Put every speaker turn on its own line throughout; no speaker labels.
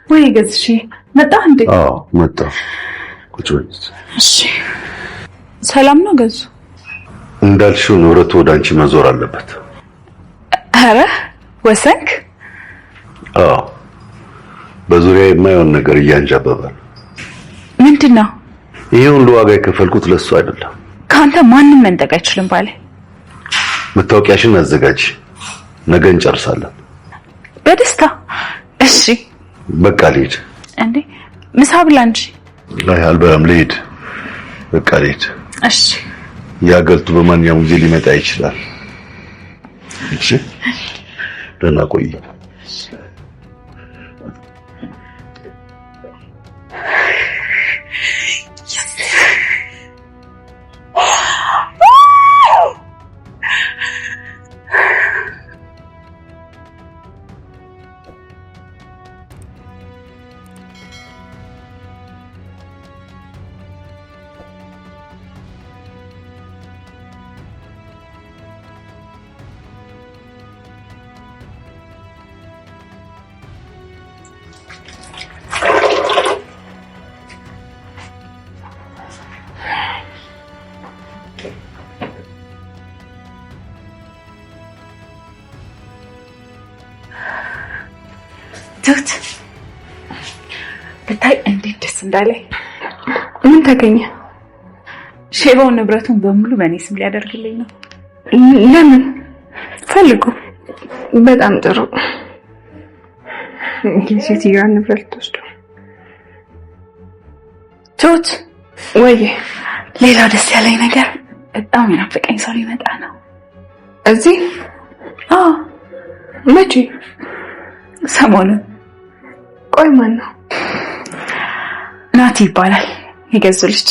ወይ ገዝሽ መጣ እንዴ?
አዎ መጣ። ቁጭ በይ።
እሺ ሰላም ነው ገዙ?
እንዳልሽው ንብረቱ ወደ አንቺ መዞር አለበት።
አረ ወሰንክ?
አዎ በዙሪያ የማይሆን ነገር እያንጃበበ ነው።
ምንድነው?
ይሄ ሁሉ ዋጋ የከፈልኩት ለሱ አይደለም።
ካንተ ማንንም መንጠቅ አይችልም ባለ።
መታወቂያሽን አዘጋጅ፣ ነገ እንጨርሳለን።
በደስታ። እሺ
በቃ ልሂድ።
እንዴ ምሳ ብላ እንጂ።
ላይ አልበላም፣ ልሂድ። በቃ ልሂድ።
እሺ
ያገልቱ በማንኛውም ጊዜ ሊመጣ ይችላል። እሺ ደህና ቆይ።
ትሁት ብታይ እንዴት ደስ እንዳለኝ።
ምን ተገኘ?
ሼባው ንብረቱን በሙሉ በእኔ ስም ሊያደርግልኝ ነው።
ለምን ፈልጉ? በጣም ጥሩ። ሴትዮዋ ንብረት ተወስዶ።
ትሁት
ወይ
ሌላው ደስ ያለኝ ነገር በጣም የናፈቀኝ ሰው ሊመጣ ነው
እዚህ።
አዎ
መቼ?
ሰሞኑን።
ቆይ ማን ነው?
ናቲ ይባላል፣ የገዙ ልጅ።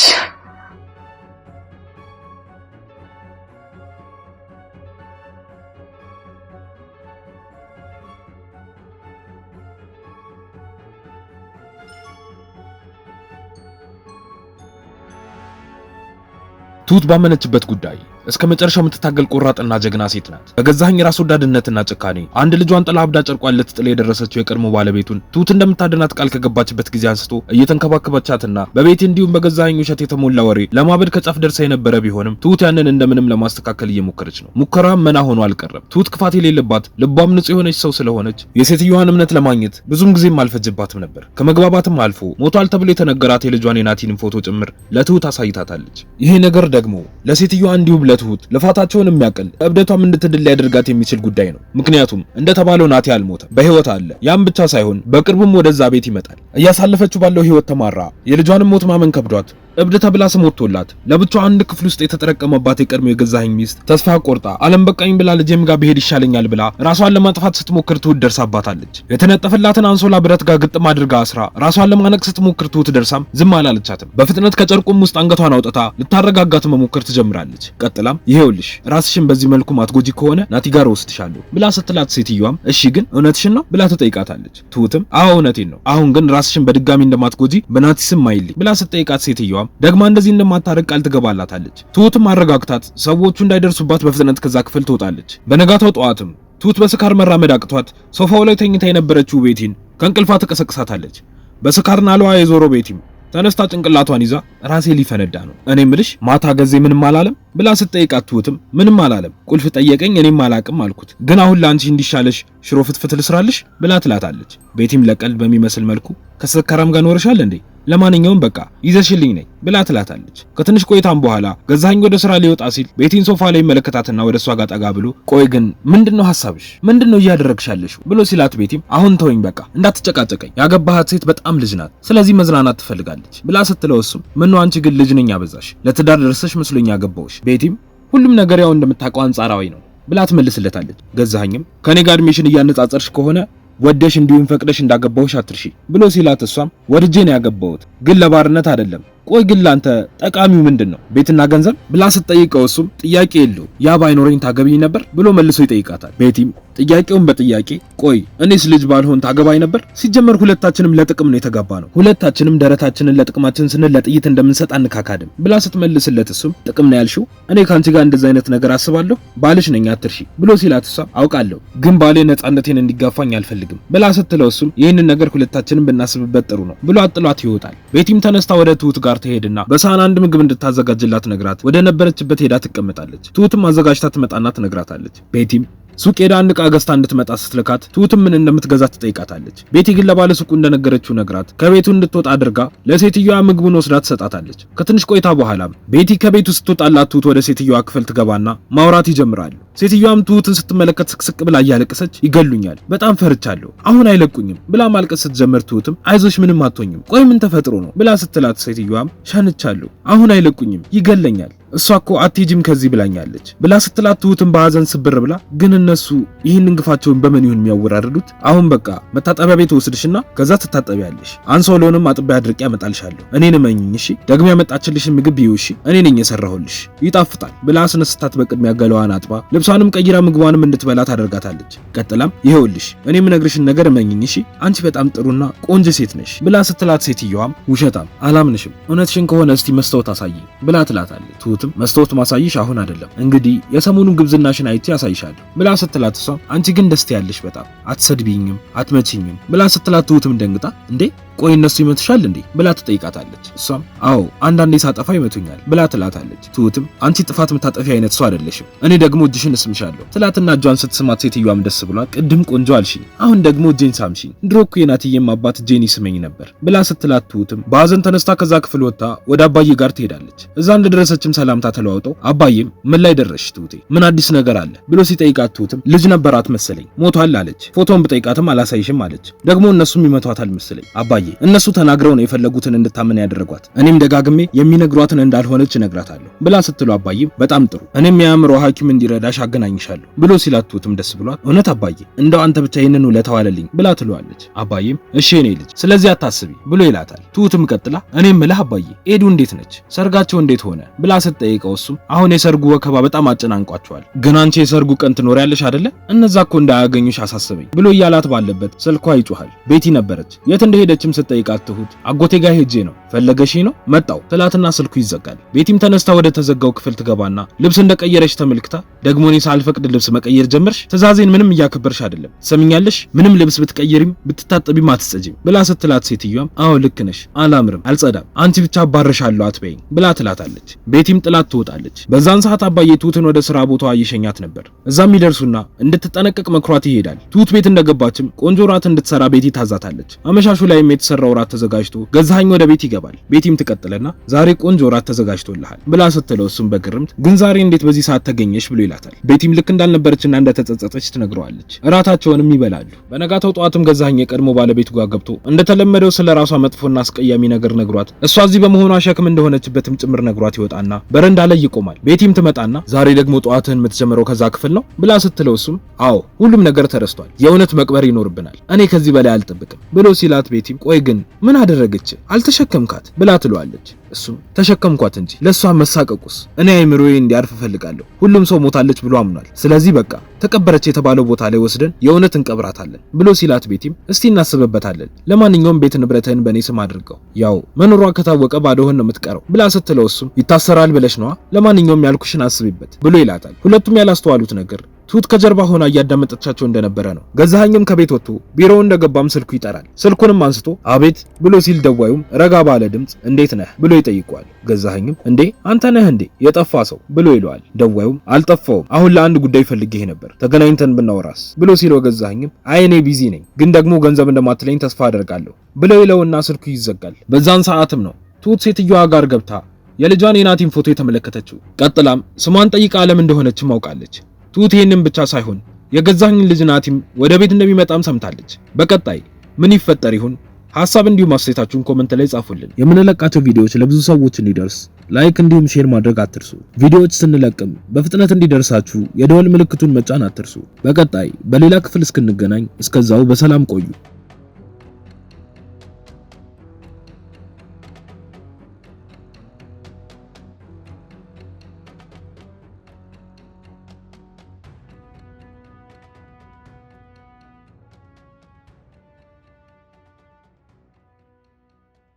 ትሁት ባመነችበት ጉዳይ እስከ መጨረሻው የምትታገል ቆራጥና ጀግና ሴት ናት። በገዛኸኝ ራስ ወዳድነትና ጭካኔ አንድ ልጇን ጥላ አብዳ ጨርቋን ልትጥል የደረሰችው የቀድሞ ባለቤቱን ትሁት እንደምታድናት ቃል ከገባችበት ጊዜ አንስቶ እየተንከባከበቻትና በቤት እንዲሁም በገዛኸኝ ውሸት የተሞላ ወሬ ለማበድ ከጫፍ ደርሳ የነበረ ቢሆንም ትሁት ያንን እንደምንም ለማስተካከል እየሞከረች ነው። ሙከራም መና ሆኖ አልቀረም። ትሁት ክፋት የሌለባት ልቧም ንጹህ የሆነች ሰው ስለሆነች የሴትዮዋን እምነት ለማግኘት ብዙም ጊዜም አልፈጅባትም ነበር። ከመግባባትም አልፎ ሞቷል ተብሎ የተነገራት የልጇን የናቲንም ፎቶ ጭምር ለትሁት አሳይታታለች። ይሄ ነገር ደግሞ ለሴትዮዋ እንዲሁም ለትሁት ልፋታቸውን የሚያቀል እብደቷም እንድትድል ሊያደርጋት የሚችል ጉዳይ ነው። ምክንያቱም እንደተባለው ናቲ አልሞተም፣ በህይወት አለ። ያም ብቻ ሳይሆን በቅርቡም ወደዛ ቤት ይመጣል። እያሳለፈችው ባለው ህይወት ተማራ የልጇንም ሞት ማመን ከብዷት እብድ ተብላ ስም ወጥቶላት ለብቻዋ አንድ ክፍል ውስጥ የተጠረቀመባት የቀድሞ የገዛኸኝ ሚስት ተስፋ ቆርጣ ዓለም በቃኝ ብላ ልጄም ጋር ብሄድ ይሻለኛል ብላ ራሷን ለማጥፋት ስትሞክር ትሁት ደርሳባታለች። የተነጠፈላትን አንሶላ ብረት ጋር ግጥም አድርጋ አስራ ራሷን ለማነቅ ስትሞክር ትሁት ደርሳም ዝም አላለቻትም። በፍጥነት ከጨርቁም ውስጥ አንገቷን አውጥታ ልታረጋጋት መሞከር ትጀምራለች። ቀጥላም ይሄውልሽ ራስሽን በዚህ መልኩ ማትጎጂ ከሆነ ናቲ ጋር ወስድሻለሁ ብላ ስትላት ሴትዮዋም እሺ ግን እውነትሽን ነው ብላ ትጠይቃታለች። ትሁትም አዎ እውነቴን ነው፣ አሁን ግን ራስሽን በድጋሚ እንደማትጎጂ በናቲ ስም ማይልኝ ብላ ስትጠይቃት ሴትዮዋ ደግማ እንደዚህ እንደማታረቅ ቃል ትገባላታለች። ትሁትም አረጋግታት ሰዎቹ እንዳይደርሱባት በፍጥነት ከዛ ክፍል ትወጣለች። በነጋታው ጠዋትም ትሁት በስካር መራመድ አቅቷት ሶፋው ላይ ተኝታ የነበረችው ቤቲን ከእንቅልፏ ትቀሰቅሳታለች። በስካር ናለዋ የዞሮ ቤቲም ተነስታ ጭንቅላቷን ይዛ ራሴ ሊፈነዳ ነው፣ እኔ ምልሽ ማታ ገዜ ምንም አላለም ብላ ስትጠይቃት ትሁትም ምንም አላለም፣ ቁልፍ ጠየቀኝ እኔም አላቅም አልኩት፣ ግን አሁን ላንቺ እንዲሻለሽ ሽሮ ፍትፍት ልስራልሽ ብላ ትላታለች። ቤቲም ለቀልድ በሚመስል መልኩ ከስካራም ጋር ኖርሻል እንዴ? ለማንኛውም በቃ ይዘሽልኝ ነኝ ብላ ትላታለች። ከትንሽ ቆይታም በኋላ ገዛኸኝ ወደ ስራ ሊወጣ ሲል ቤቲን ሶፋ ላይ መለከታትና ወደ እሷ ጋር ጠጋ ብሎ ቆይ ግን ምንድነው ሐሳብሽ? ምንድነው እያደረግሻለሽ ብሎ ሲላት ቤቲም አሁን ተወኝ በቃ እንዳትጨቃጨቀኝ፣ ያገባሃት ሴት በጣም ልጅ ናት፣ ስለዚህ መዝናናት ትፈልጋለች ብላ ስትለው እሱም ምነው አንቺ ግን ልጅ ነኝ አበዛሽ፣ ለትዳር ደርሰሽ መስሎኝ ያገባውሽ። ቤቲም ሁሉም ነገር ያው እንደምታውቀው አንጻራዊ ነው ብላ ትመልስለታለች። ገዛኸኝም ከኔ ጋር እድሜሽን እያነጻጸርሽ ከሆነ ወደሽ እንዲሁም ፈቅደሽ እንዳገባውሽ አትርሺ ብሎ ሲላት እሷም ወድጄ ነው ያገባሁት ግን ለባርነት አይደለም ቆይ ግን ላንተ ጠቃሚው ምንድነው? ቤትና ገንዘብ ብላ ስትጠይቀው እሱም ጥያቄ የለው ያ ባይኖረኝ ታገቢኝ ነበር ብሎ መልሶ ይጠይቃታል። ቤቲም ጥያቄውን በጥያቄ ቆይ እኔስ ልጅ ባልሆን ታገባኝ ነበር? ሲጀመር ሁለታችንም ለጥቅም ነው የተጋባ ነው። ሁለታችንም ደረታችንን ለጥቅማችን ስንል ለጥይት እንደምንሰጥ አንካካድም ብላ ስትመልስለት እሱም ጥቅም ነው ያልሽው? እኔ ካንቺ ጋር እንደዛ አይነት ነገር አስባለሁ? ባልሽ ነኝ አትርሺ ብሎ ሲላት እሷ አውቃለሁ ግን ባሌ ነፃነቴን እንዲጋፋኝ አልፈልግም ብላ ስትለው እሱም ይህንን ነገር ሁለታችንም ብናስብበት ጥሩ ነው ብሎ አጥሏት ይወጣል። ቤቲም ተነስታ ወደ ትሁት ጋር ትሄድና በሳህን አንድ ምግብ እንድታዘጋጅላት ነግራት ወደ ነበረችበት ሄዳ ትቀመጣለች። ትሁትም አዘጋጅታ ትመጣና ትነግራታለች። ቤቲም ሱቅ ሄዳ አንድ ዕቃ ገዝታ እንድትመጣ ስትልካት ትሁትም ምን እንደምትገዛ ትጠይቃታለች። ቤቲ ግን ለባለ ሱቁ እንደነገረችው ነግራት ከቤቱ እንድትወጣ አድርጋ ለሴትዮዋ ምግቡን ወስዳ ትሰጣታለች። ከትንሽ ቆይታ በኋላም ቤቲ ከቤቱ ስትወጣላት ትሁት ወደ ሴትዮዋ ክፍል ትገባና ማውራት ይጀምራሉ። ሴትዮዋም ትሁትን ስትመለከት ስቅስቅ ብላ እያለቀሰች ይገሉኛል፣ በጣም ፈርቻለሁ፣ አሁን አይለቁኝም ብላ ማልቀስ ስትጀምር ትሁትም አይዞሽ ምንም አትሆኝም፣ ቆይ ምን ተፈጥሮ ነው ብላ ስትላት ሴትዮዋም ሻንቻለሁ፣ አሁን አይለቁኝም፣ ይገለኛል፣ እሷ እኮ አትሄጂም ከዚህ ብላኛለች ብላ ስትላት ትሁትን በሐዘን ስብር ብላ ግን እነሱ ይህንን ግፋቸውን በምን ይሁን የሚያወራርዱት? አሁን በቃ መታጠቢያ ቤት ወስድሽና ከዛ ትታጠቢያለሽ፣ አንሶሎንም አጥቢያ አድርቄ ያመጣልሻለሁ፣ እኔን እመኚኝ እሺ፣ ደግሞ ያመጣችልሽን ምግብ ይዩ እሺ፣ እኔ ነኝ የሰራሁልሽ፣ ይጣፍጣል ብላ አስነስታት በቅድሚያ ገላዋን አጥባ ልብሷንም ቀይራ ምግቧንም እንድትበላ ታደርጋታለች። ቀጥላም ይሄውልሽ እኔ የምነግርሽን ነገር እመኚኝ እሺ፣ አንቺ በጣም ጥሩና ቆንጆ ሴት ነሽ ብላ ስትላት ሴትዮዋም ውሸታም አላምንሽም፣ እውነትሽን ከሆነ እስቲ መስታወት አሳይኝ ብላ ትላታለች። መስታወት ማሳይሽ አሁን አይደለም እንግዲህ የሰሞኑን ግብዝናሽን አይቼ ያሳይሻለሁ ብላ ስትላት እሷ አንቺ ግን ደስ ያለሽ በጣም አትሰድቢኝም አትመቺኝም ብላ ስትላት ትሁትም ደንግጣ እንዴ ቆይ እነሱ ይመቱሻል እንዴ ብላ ትጠይቃታለች። እሷም አዎ አንዳንዴ ሳጠፋ ይመቱኛል ብላ ትላታለች። ትሁትም አንቺ ጥፋት የምታጠፊ አይነት ሰው አይደለሽም፣ እኔ ደግሞ እጅሽን እስምሻለሁ ትላትና እጇን ስትስማት ሴትዮዋም ደስ ብሏት ቅድም ቆንጆ አልሽኝ፣ አሁን ደግሞ እጄን ሳምሽኝ፣ ድሮ እኮ የናትዬም አባት እጄን ይስመኝ ነበር ብላ ስትላት ትሁትም በሐዘን ተነስታ ከዛ ክፍል ወጥታ ወደ አባዬ ጋር ትሄዳለች። እዛ እንደደረሰችም ሰላምታ ተለዋውጠው አባዬም ምን ላይ ደረስሽ ትሁቴ ምን አዲስ ነገር አለ ብሎ ሲጠይቃት ትሁትም ልጅ ነበራት መሰለኝ ሞቷል አለች። ፎቶን ብጠይቃትም አላሳይሽም አለች። ደግሞ እነሱም ይመቷታል መሰለኝ አባዬ እነሱ ተናግረው ነው የፈለጉትን እንድታመን ያደረጓት፣ እኔም ደጋግሜ የሚነግሯትን እንዳልሆነች እነግራታለሁ ብላ ስትሉ አባዬም በጣም ጥሩ እኔም የአእምሮ ሐኪም እንዲረዳሽ አገናኝሻለሁ ብሎ ሲላት ትሁትም ደስ ብሏት እውነት አባዬ እንደው አንተ ብቻ ይሄንን ውለታ ዋለልኝ ብላ ትለዋለች። አባዬም እሺ እኔ ልጅ ስለዚህ አታስቢ ብሎ ይላታል። ትሁትም ቀጥላ እኔም እልህ አባዬ ኤዱ እንዴት ነች ሰርጋቸው እንዴት ሆነ ብላ ስትጠይቀው እሱም አሁን የሰርጉ ወከባ በጣም አጨናንቋቸዋል፣ ግን አንቺ የሰርጉ ቀን ትኖሪያለሽ አይደለ እነዛ እኮ እንዳያገኙሽ አሳስበኝ ብሎ እያላት ባለበት ስልኳ ይጮሃል። ቤቲ ነበረች። የት እንደሄደችም ስትጠይቃት ትሁት አጎቴ ጋር ሄጄ ነው ፈለገሽ ነው መጣው ትላትና ስልኩ ይዘጋል። ቤቲም ተነስታ ወደ ተዘጋው ክፍል ትገባና ልብስ እንደቀየረች ተመልክታ ደግሞ እኔ ሳልፈቅድ ልብስ መቀየር ጀመርሽ፣ ትእዛዜን ምንም እያከበርሽ አይደለም፣ ሰምኛለሽ ምንም ልብስ ብትቀየሪም ብትታጠቢም አትጸጂም ብላ ስትላት ሴትዮዋም አዎ ልክ ነሽ አላምርም አልጸዳም አንቺ ብቻ አባረሻለሁ አትበይኝ ብላ ትላታለች። ቤቲም ጥላት ትወጣለች። በዛን ሰዓት አባዬ ትሁትን ወደ ስራ ቦታዋ እየሸኛት ነበር። እዛም ይደርሱና እንድትጠነቀቅ መክሯት ይሄዳል። ትሁት ቤት እንደገባችም ቆንጆ ራት እንድትሰራ ቤቲ ታዛታለች። አመሻሹ ላይም የተሰራው ራት ተዘጋጅቶ ገዛኸኝ ወደ ቤት ይገባል። ቤቲም ትቀጥልና ዛሬ ቆንጆ ራት ተዘጋጅቶልሃል ብላ ስትለው እሱም በግርምት ግን ዛሬ እንዴት በዚህ ሰዓት ተገኘሽ ብሎ ይላታል። ቤቲም ልክ እንዳልነበረችና እንደተጸጸተች ትነግረዋለች። እራታቸውንም ይበላሉ። በነጋታው ጠዋትም ገዛኸኝ የቀድሞ ባለቤቱ ጋር ገብቶ እንደተለመደው ስለራሷ መጥፎና አስቀያሚ ነገር ነግሯት እሷ እዚህ በመሆኗ ሸክም እንደሆነችበትም ጭምር ነግሯት ይወጣና በረንዳ ላይ ይቆማል። ቤቲም ትመጣና ዛሬ ደግሞ ጠዋትህን የምትጀምረው ከዛ ክፍል ነው ብላ ስትለው እሱም አዎ ሁሉም ነገር ተረስቷል፣ የእውነት መቅበር ይኖርብናል፣ እኔ ከዚህ በላይ አልጠብቅም ብሎ ሲላት ቤቲም ቆይ ግን ምን አደረገች አልተሸከምካት ብላ ትለዋለች። እሱም ተሸከምኳት እንጂ ለሷ መሳቀቁስ እኔ አይምሮዬ እንዲያርፍ ፈልጋለሁ፣ ሁሉም ሰው ሞታለች ብሎ አምኗል፣ ስለዚህ በቃ ተቀበረች የተባለው ቦታ ላይ ወስደን የእውነት እንቀብራታለን ብሎ ሲላት ቤቲም እስቲ እናስብበታለን፣ ለማንኛውም ቤት ንብረትህን በእኔ ስም አድርገው፣ ያው መኖሯ ከታወቀ ባዶህን ነው የምትቀረው ብላ ስትለው እሱም ይታሰራል ብለሽ ነዋ፣ ለማንኛውም ያልኩሽን አስቢበት ብሎ ይላታል። ሁለቱም ያላስተዋሉት ነገር ትሁት ከጀርባ ሆና እያዳመጠቻቸው እንደነበረ ነው። ገዛኸኝም ከቤት ወጥቶ ቢሮው እንደገባም ስልኩ ይጠራል። ስልኩንም አንስቶ አቤት ብሎ ሲል ደዋዩም ረጋ ባለ ድምጽ እንዴት ነህ ብሎ ይጠይቀዋል። ገዛኸኝም እንዴ አንተ ነህ እንዴ የጠፋ ሰው ብሎ ይለዋል። ደዋዩም አልጠፋውም፣ አሁን ለአንድ ጉዳይ ፈልጌህ ነበር፣ ተገናኝተን ብናወራስ ብሎ ሲለው ገዛኸኝም አይ እኔ ቢዚ ነኝ፣ ግን ደግሞ ገንዘብ እንደማትለኝ ተስፋ አደርጋለሁ ብሎ ይለውና ስልኩ ይዘጋል። በዛን ሰዓትም ነው ትሁት ሴትዮዋ ጋር ገብታ የልጇን የናቲን ፎቶ የተመለከተችው። ቀጥላም ስሟን ጠይቃ አለም እንደሆነችም አውቃለች። ትሁት ይሄንን ብቻ ሳይሆን የገዛኸኝ ልጅ ናቲም ወደ ቤት እንደሚመጣም ሰምታለች። በቀጣይ ምን ይፈጠር ይሁን? ሐሳብ እንዲሁም አስተያየታችሁን ኮሜንት ላይ ጻፉልን። የምንለቃቸው ቪዲዮዎች ለብዙ ሰዎች እንዲደርስ ላይክ እንዲሁም ሼር ማድረግ አትርሱ። ቪዲዮዎች ስንለቅም በፍጥነት እንዲደርሳችሁ የደወል ምልክቱን መጫን አትርሱ። በቀጣይ በሌላ ክፍል እስክንገናኝ እስከዛው በሰላም ቆዩ።